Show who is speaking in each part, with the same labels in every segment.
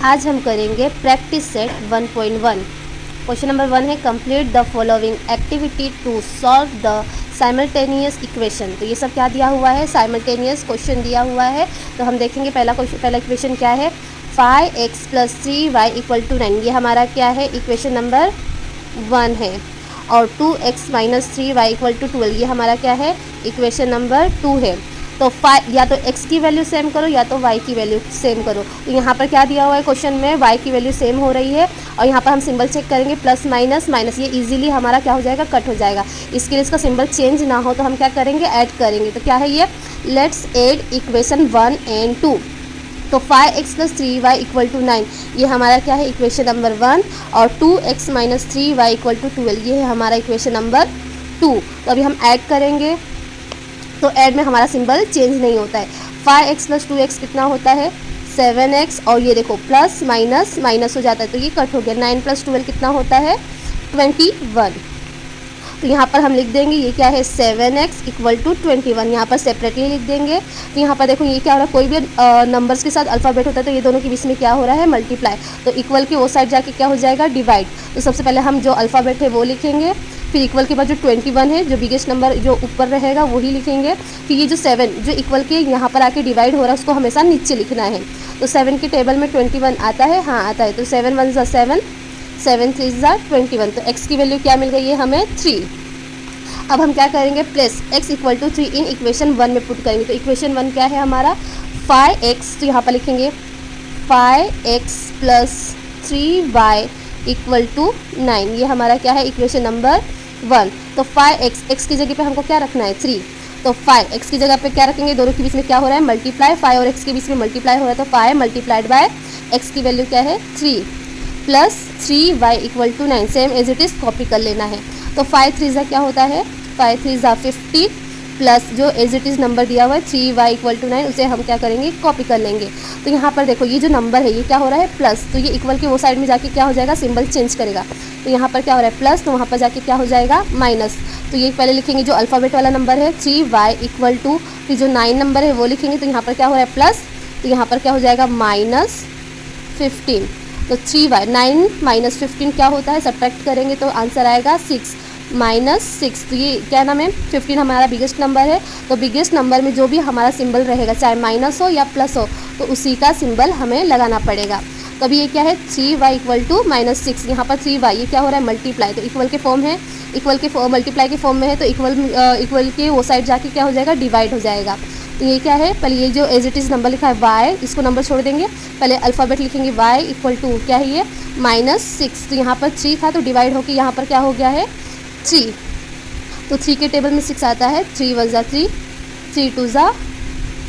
Speaker 1: आज हम करेंगे प्रैक्टिस सेट 1.1। क्वेश्चन नंबर 1 है complete the following activity to solve the simultaneous equation. तो ये सब क्या दिया हुआ है, साइमल्टेनियस क्वेश्चन दिया हुआ है। तो हम देखेंगे पहला इक्वेशन क्या है, 5x + 3y = 9। ये हमारा क्या है, इक्वेशन नंबर 1 है। और 2x - 3y = 12, ये हमारा क्या है, इक्वेशन नंबर 2 है। तो या तो x की वैल्यू सेम करो या तो y की वैल्यू सेम करो। तो यहाँ पर क्या दिया हुआ है क्वेश्चन में, y की वैल्यू सेम हो रही है। और यहाँ पर हम सिंबल चेक करेंगे प्लस माइनस माइनस, ये इजीली हमारा क्या हो जाएगा, कट हो जाएगा। इसके लिए इसका सिंबल चेंज ना हो तो हम क्या करेंगे, ऐड करेंगे। तो क्या है ये, लेट्स ऐड इक्वेशन 1 और 2। तो 5x + 3y = 9, ये हमारा क्या है, इक्वेशन नंबर 1। और 2x - 3y = 12, ये है हमारा इक्वेशन नंबर 2। तो अभी हम ऐड करेंगे, तो ऐड में हमारा सिंबल चेंज नहीं होता है। 5x + 2x कितना होता है, 7x। और ये देखो प्लस माइनस माइनस हो जाता है तो ये कट हो गया। 9 + 12 कितना होता है, 21। तो यहाँ पर हम लिख देंगे ये क्या है, 7x = 21। यहाँ पर सेपरेटली लिख देंगे। तो यहाँ पर देखो ये क्या हो रहा है, कोई भी नंबर्स के साथ अल्फ़ाबेट होता है तो ये दोनों के बीच में क्या हो रहा है, मल्टीप्लाई। तो इक्वल के वो साइड जाके क्या हो जाएगा, डिवाइड। तो सबसे पहले हम जो अल्फ़ाबेट है वो लिखेंगे, फिर इक्वल के बाद जो 21 है, जो बिगेस्ट नंबर जो ऊपर रहेगा वही लिखेंगे। फिर ये जो 7 जो इक्वल के यहाँ पर आके डिवाइड हो रहा है उसको हमेशा नीचे लिखना है। तो 7 के टेबल में 21 आता है, हाँ आता है। तो 7 × 1 = 7, 7 × 3 = 21। तो x की वैल्यू क्या मिल गई है हमें, 3। अब हम क्या करेंगे, प्लस x = 3 इन इक्वेशन 1 में पुट करेंगे। तो इक्वेशन 1 क्या है हमारा, 5x। तो यहाँ पर लिखेंगे 5x + 3y = 9, ये हमारा क्या है, इक्वेशन नंबर 1। तो 5x, x की जगह पे हमको क्या रखना है, 3। तो 5x की जगह पे क्या रखेंगे, दोनों के बीच में क्या हो रहा है, मल्टीप्लाई। 5 और x के बीच में मल्टीप्लाई हो रहा है, तो 5 × x की वैल्यू क्या है, 3 + 3y = 9। Same as it is copy कर लेना है। तो 5 × 3 क्या होता है, 5 × 3 = 50 प्लस जो एज इट इज़ नंबर दिया हुआ है 3y = 9, उसे हम क्या करेंगे, कॉपी कर लेंगे। तो यहाँ पर देखो ये जो नंबर है ये क्या हो रहा है, प्लस। तो ये इक्वल के वो साइड में जाके क्या हो जाएगा, सिंबल चेंज करेगा। तो यहाँ पर क्या हो रहा है, प्लस, तो वहाँ पर जाके क्या हो जाएगा, माइनस। तो ये पहले लिखेंगे जो अल्फ़ाबेट वाला नंबर है 3y = फिर जो 9 नंबर है वो लिखेंगे। तो यहाँ पर क्या हो रहा है, प्लस। तो यहाँ पर क्या हो जाएगा, -15। तो 3y 9 - 15 क्या होता है, सब्ट्रैक्ट करेंगे तो आंसर आएगा 6 -6। तो ये क्या नाम है, 15 हमारा बिगेस्ट नंबर है। तो बिगेस्ट नंबर में जो भी हमारा सिंबल रहेगा, चाहे माइनस हो या प्लस हो, तो उसी का सिंबल हमें लगाना पड़ेगा। तो अभी ये क्या है, 3y = -6। यहाँ पर 3y ये क्या हो रहा है, मल्टीप्लाई। तो इक्वल के फॉर्म है, इक्वल के मल्टीप्लाई के फॉर्म में है, तो इक्वल के वो साइड जाके क्या हो जाएगा, डिवाइड हो जाएगा। तो ये क्या है, पहले ये जो एज इट इज़ नंबर लिखा है y, इसको नंबर छोड़ देंगे, पहले अल्फ़ाबेट लिखेंगे y = क्या है ये, -6। तो यहाँ पर 3 था तो डिवाइड होकर यहाँ पर क्या हो गया है, 3। तो 3 के टेबल में 6 आता है, 3 × 1 = 3, 3 × 2 =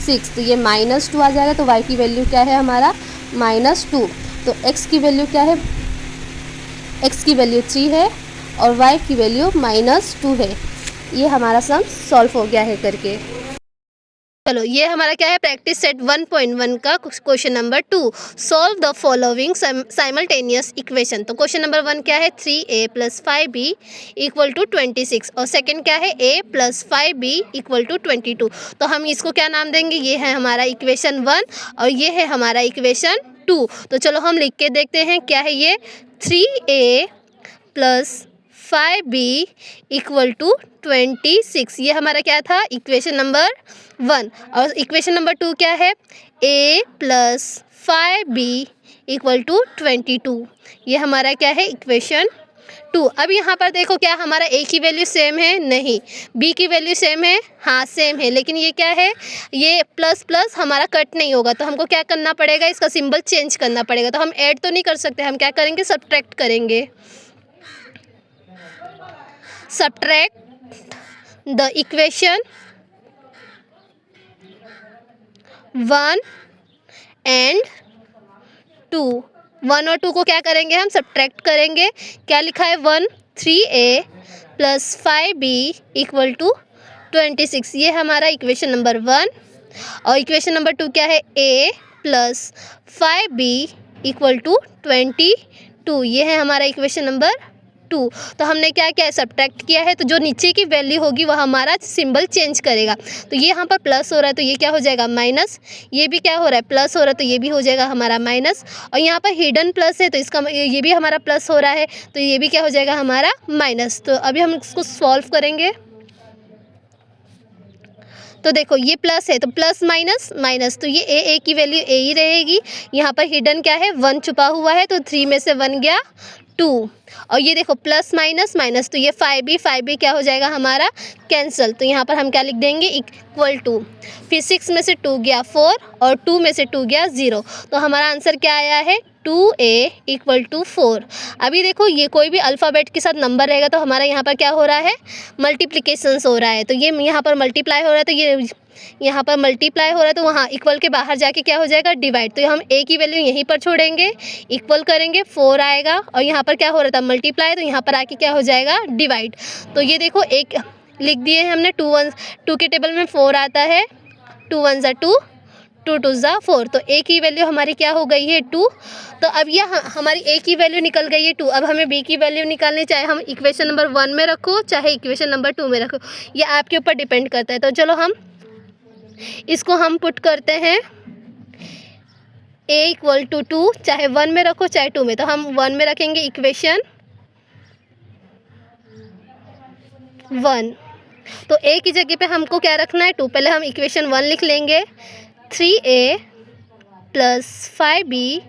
Speaker 1: 6। तो ये -2 आ जाएगा। तो y की वैल्यू क्या है हमारा, -2। तो x की वैल्यू क्या है, x की वैल्यू 3 है और y की वैल्यू -2 है। ये हमारा सम सॉल्व हो गया है करके। चलो ये हमारा क्या है, प्रैक्टिस सेट 1.1 का question number 2, solve the following simultaneous equation. तो क्वेश्चन नंबर 1 क्या है, 3a + 5b = 26। और सेकंड क्या है, a + 5b = 22। तो हम इसको क्या नाम देंगे, ये है हमारा इक्वेशन 1 और ये है हमारा इक्वेशन 2। तो चलो हम लिख के देखते हैं क्या है ये, 3a + 5b = 26, ये हमारा क्या था, इक्वेशन नंबर 1। और इक्वेशन नंबर 2 क्या है, a + 5b = 22, ये हमारा क्या है, इक्वेशन 2। अब यहाँ पर देखो क्या हमारा a की वैल्यू सेम है, नहीं। b की वैल्यू सेम है, हाँ सेम है। लेकिन ये क्या है, ये प्लस प्लस हमारा कट नहीं होगा, तो हमको क्या करना पड़ेगा, इसका सिंबल चेंज करना पड़ेगा। तो हम ऐड तो नहीं कर सकते, हम क्या करेंगे, सब्ट्रैक्ट करेंगे। Subtract the equation 1 and 2। 1 और 2 को क्या करेंगे, हम सब्ट्रैक्ट करेंगे। क्या लिखा है, 1, 3a + 5b = 26, ये हमारा इक्वेशन नंबर 1। और इक्वेशन नंबर 2 क्या है, a + 5b = 22, ये है हमारा इक्वेशन नंबर 2। तो हमने क्या किया है, सब्ट्रैक्ट किया है, तो जो नीचे की वैल्यू होगी वह हमारा सिंबल चेंज करेगा। तो ये यहाँ पर प्लस हो रहा है तो ये क्या हो जाएगा माइनस, ये भी क्या हो रहा है प्लस हो रहा है तो ये भी हो जाएगा हमारा माइनस, और यहाँ पर हिडन प्लस है तो इसका ये भी हमारा प्लस हो रहा है तो ये भी क्या हो जाएगा हमारा माइनस। तो अभी हम इसको सॉल्व करेंगे। तो देखो ये प्लस है तो प्लस माइनस माइनस, तो ये ए की वैल्यू ए ही रहेगी। यहाँ पर हिडन क्या है 1 छुपा हुआ है तो 3 में से 1 गया 2, और ये देखो प्लस माइनस माइनस, तो ये 5b क्या हो जाएगा हमारा कैंसिल। तो यहाँ पर हम क्या लिख देंगे इक्वल टू, फिर 6 में से 2 गया 4 और 2 में से 2 गया 0, तो हमारा आंसर क्या आया है 2a इक्वल टू 4। अभी देखो ये कोई भी अल्फ़ाबेट के साथ नंबर रहेगा तो हमारा यहाँ पर क्या हो रहा है मल्टीप्लिकेशंस हो रहा है, तो ये यहाँ पर मल्टीप्लाई हो रहा है तो ये यहाँ पर मल्टीप्लाई हो रहा है तो वहाँ इक्वल के बाहर जाके क्या हो जाएगा डिवाइड, तो हम a की वैल्यू यहीं पर छोड़ेंगे, इक्वल करेंगे 4 आएगा, और यहाँ पर क्या हो रहा था मल्टीप्लाई तो यहाँ पर आके क्या हो जाएगा डिवाइड। तो ये देखो एक लिख दिए हैं हमने 2 के टेबल में 4 आता है, 2 1 ज़ा 2, 2 2 ज़ा 4, तो a की वैल्यू हमारी क्या हो गई है 2। तो अब यह हमारी a की वैल्यू निकल गई है 2। अब हमें b की वैल्यू निकालनी, चाहे हम इक्वेशन नंबर 1 में रखो चाहे इक्वेशन नंबर 2 में रखो, ये आपके ऊपर डिपेंड करता है। तो चलो हम इसको हम पुट करते हैं a इक्वल टू 2, चाहे 1 में रखो चाहे 2 में, तो हम 1 में रखेंगे इक्वेशन 1, तो a की जगह पे हमको क्या रखना है 2, पहले हम इक्वेशन 1 लिख लेंगे 3a plus 5b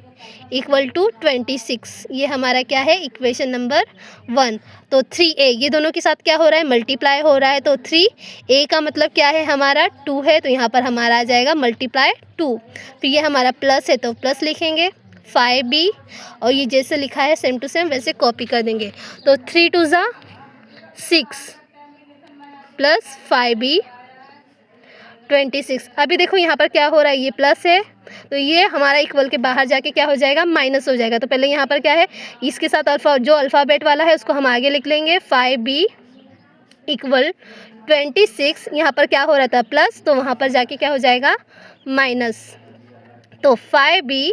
Speaker 1: equal to 26, ये हमारा क्या है इक्वेशन नंबर 1। तो 3a ये दोनों के साथ क्या हो रहा है मल्टीप्लाई हो रहा है, तो 3a का मतलब क्या है हमारा 2 है, तो यहाँ पर हमारा आ जाएगा मल्टीप्लाई 2, फिर ये हमारा प्लस है तो प्लस लिखेंगे 5b, और ये जैसे लिखा है सेम टू सेम वैसे कॉपी कर देंगे, तो 3 2 ज़ा 6 प्लस 5b 26। अभी देखो यहाँ पर क्या हो रहा है ये प्लस है तो ये हमारा इक्वल के बाहर जाके क्या हो जाएगा माइनस हो जाएगा। तो पहले यहाँ पर क्या है इसके साथ जो अल्फ़ाबेट वाला है उसको हम आगे लिख लेंगे 5b इक्वल 26, यहाँ पर क्या हो रहा था प्लस तो वहाँ पर जाके क्या हो जाएगा माइनस, तो 5b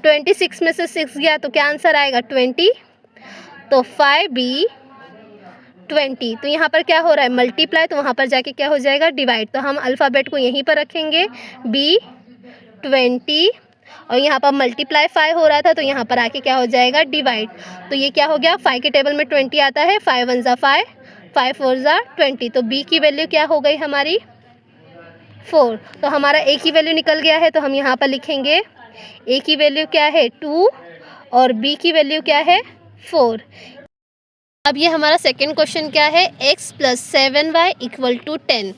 Speaker 1: 26 में से 6 गया तो क्या आंसर आएगा 20, तो 5b 20, तो यहाँ पर क्या हो रहा है मल्टीप्लाई तो वहाँ पर जाके क्या हो जाएगा डिवाइड, तो हम अल्फ़ाबेट को यहीं पर रखेंगे b 20, और यहाँ पर मल्टीप्लाई 5 हो रहा था तो यहाँ पर आके क्या हो जाएगा डिवाइड, तो ये क्या हो गया 5 के टेबल में 20 आता है, 5 1 ज़ा 5, 5 4 ज़ा 20, तो b की वैल्यू क्या हो गई हमारी 4। तो हमारा a की वैल्यू निकल गया है तो हम यहाँ पर लिखेंगे a की वैल्यू क्या है 2 और b की वैल्यू क्या है 4। अब ये हमारा सेकेंड क्वेश्चन क्या है x plus 7y equal to 10,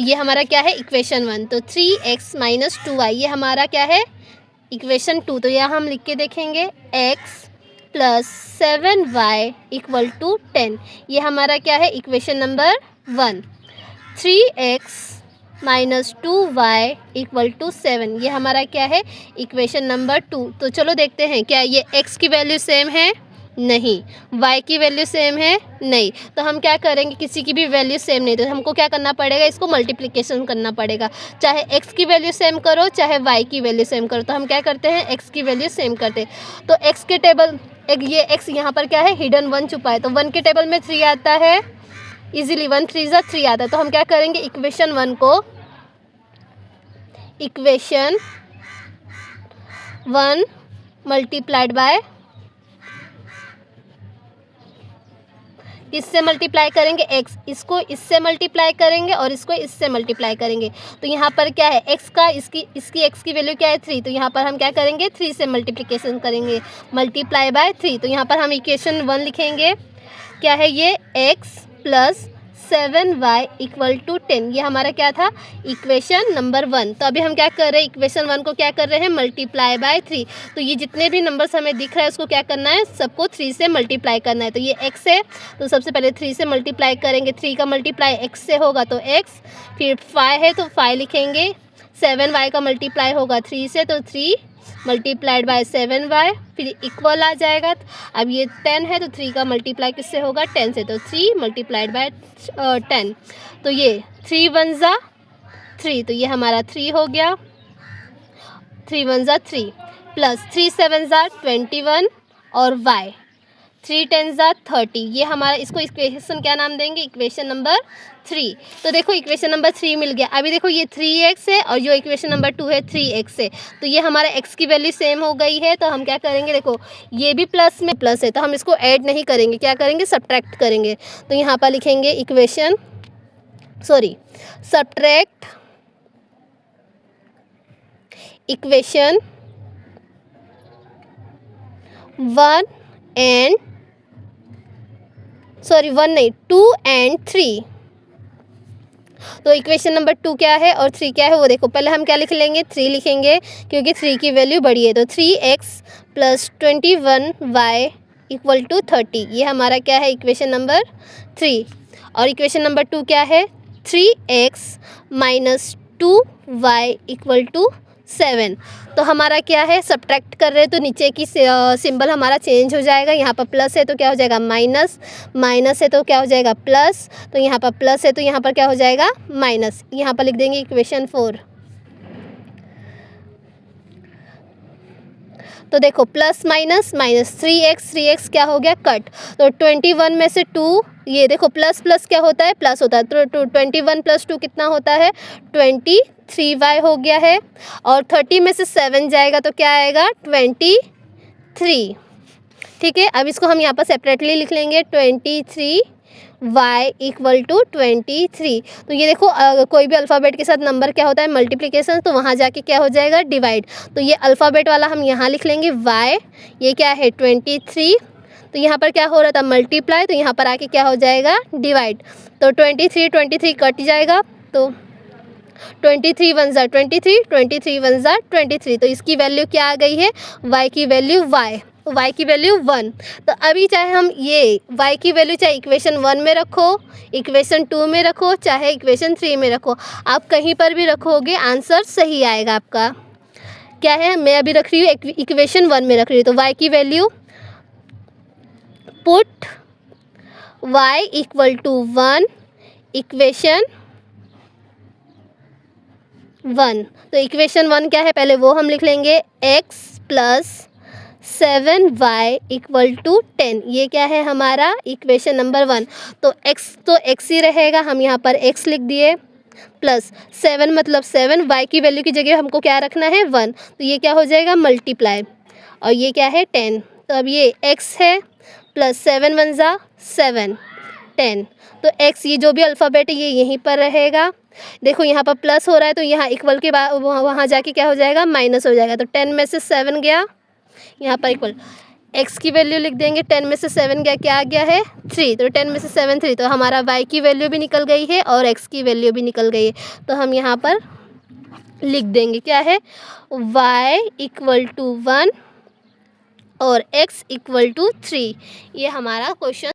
Speaker 1: ये हमारा क्या है इक्वेशन 1, तो 3x माइनस 2y ये हमारा क्या है इक्वेशन 2, तो यहाँ हम लिख के देखेंगे x plus 7y equal to 10, ये हमारा क्या है equation number 1। 3x minus 2y equal to 7 ये हमारा क्या है इक्वेशन नंबर 2। तो चलो देखते हैं क्या ये x की वैल्यू सेम है, नहीं, y की वैल्यू सेम है, नहीं, तो हम क्या करेंगे किसी की भी वैल्यू सेम नहीं तो हमको क्या करना पड़ेगा इसको मल्टीप्लिकेशन करना पड़ेगा, चाहे x की वैल्यू सेम करो चाहे y की वैल्यू सेम करो, तो हम क्या करते हैं x की वैल्यू सेम करते हैं। तो x के टेबल ये x यहाँ पर क्या है हिडन 1 छुपा है तो 1 के टेबल में 3 आता है इजीली, 1 3 ज़ा 3 आता है, तो हम क्या करेंगे इक्वेशन 1 को इक्वेशन 1 मल्टीप्लाइड बाय किससे मल्टीप्लाई करेंगे x, इसको इससे मल्टीप्लाई करेंगे और इसको इससे मल्टीप्लाई करेंगे, तो यहाँ पर क्या है x का इसकी x की वैल्यू क्या है 3, तो यहाँ पर हम क्या करेंगे 3 से मल्टीप्लिकेशन करेंगे मल्टीप्लाई बाय 3, तो यहाँ पर हम इक्वेशन 1 लिखेंगे क्या है ये x plus 7y equal to 10, ये हमारा क्या था इक्वेशन नंबर 1। तो अभी हम क्या कर रहे हैं इक्वेशन 1 को क्या कर रहे हैं मल्टीप्लाई बाय 3, तो ये जितने भी नंबर्स हमें दिख रहा है उसको क्या करना है सबको 3 से मल्टीप्लाई करना है, तो ये x है तो सबसे पहले 3 से मल्टीप्लाई करेंगे, 3 का मल्टीप्लाई x से होगा तो x, फिर 5 है तो 5 लिखेंगे, 7y का मल्टीप्लाई होगा 3 से तो 3 मल्टीप्लाइड बाय 7y, फिर इक्वल आ जाएगा। अब ये 10 है तो 3 का मल्टीप्लाई किससे होगा 10 से, तो 3 मल्टीप्लाइड बाय 10, तो ये 3 1 ज़ा 3, तो ये हमारा 3 हो गया, 3 1 ज़ा 3 प्लस 3 7 ज़ा 21 और y 3 10 ज़ा 30, ये हमारा, इसको इक्वेशन क्या नाम देंगे, इक्वेशन नंबर 3। तो देखो इक्वेशन नंबर 3 मिल गया। अभी देखो ये 3x है और जो इक्वेशन नंबर 2 है 3x है, तो ये हमारा x की वैल्यू सेम हो गई है। तो हम क्या करेंगे, देखो ये भी प्लस में प्लस है तो हम इसको ऐड नहीं करेंगे, क्या करेंगे, सब्ट्रैक्ट करेंगे। तो यहाँ पर लिखेंगे equation subtract equation 1 and 2 and 3। तो इक्वेशन नंबर 2 क्या है और 3 क्या है वो देखो। पहले हम क्या लिख लेंगे, 3 लिखेंगे क्योंकि 3 की वैल्यू बड़ी है। तो 3x + 21y = 30, ये हमारा क्या है, इक्वेशन नंबर 3। और इक्वेशन नंबर 2 क्या है, 3x - 2y = 7। तो हमारा क्या है, सब्ट्रैक्ट कर रहे हैं तो नीचे की सिंबल हमारा चेंज हो जाएगा। यहाँ पर प्लस है तो क्या हो जाएगा, माइनस, माइनस है तो क्या हो जाएगा, प्लस। तो यहाँ पर प्लस है तो यहाँ पर क्या हो जाएगा, माइनस। यहाँ पर लिख देंगे इक्वेशन 4। तो देखो प्लस माइनस माइनस, 3x क्या हो गया, कट। तो 21 में से 2, ये देखो प्लस प्लस क्या होता है, प्लस होता है। तो 21 + 2 कितना होता है, 23y हो गया है। और 30 में से 7 जाएगा तो क्या आएगा, 23। ठीक है, अब इसको हम यहाँ पर सेपरेटली लिख लेंगे, 23y = 23। तो ये देखो कोई भी अल्फ़ाबेट के साथ नंबर क्या होता है, मल्टीप्लिकेशन, तो वहाँ जाके क्या हो जाएगा, डिवाइड। तो ये अल्फ़ाबेट वाला हम यहाँ लिख लेंगे y, ये क्या है 23। तो यहाँ पर क्या हो रहा था, मल्टीप्लाई, तो यहाँ पर आके क्या हो जाएगा, डिवाइड। तो 23 कट जाएगा। तो 23 1 ज़ा 23, 23 1 ज़ा 23। तो इसकी वैल्यू क्या आ गई है, y की वैल्यू y की वैल्यू 1। तो अभी चाहे हम ये y की वैल्यू चाहे इक्वेशन 1 में रखो, इक्वेशन 2 में रखो, चाहे इक्वेशन 3 में रखो, आप कहीं पर भी रखोगे आंसर सही आएगा आपका। क्या है, मैं अभी रख रही हूँ इक्वेशन 1 में रख रही हूँ। तो y की वैल्यू, पुट y = 1 इक्वेशन 1। तो इक्वेशन 1 क्या है, पहले वो हम लिख लेंगे, x + 7y = 10, ये क्या है हमारा इक्वेशन नंबर 1। तो x ही रहेगा, हम यहाँ पर x लिख दिए, प्लस 7 मतलब 7, y की वैल्यू की जगह हमको क्या रखना है, 1। तो ये क्या हो जाएगा, मल्टीप्लाई, और ये क्या है 10। तो अब ये x है, प्लस 7 1 ज़ा 7, 10। तो x, ये जो भी अल्फ़ाबेट है ये यहीं पर रहेगा। देखो यहाँ पर प्लस हो रहा है तो यहाँ इक्वल के बाद वहाँ जाके क्या हो जाएगा, माइनस हो जाएगा। तो 10 में से 7 गया, यहाँ पर इक्वल, x की वैल्यू लिख देंगे, 10 में से 7 गया, क्या आ गया है, 3। तो 10 में से 7 3, तो हमारा y की वैल्यू भी निकल गई है और x की वैल्यू भी निकल गई है। तो हम यहाँ पर लिख देंगे क्या है, y = 1 और x = 3, ये हमारा क्वेश्चन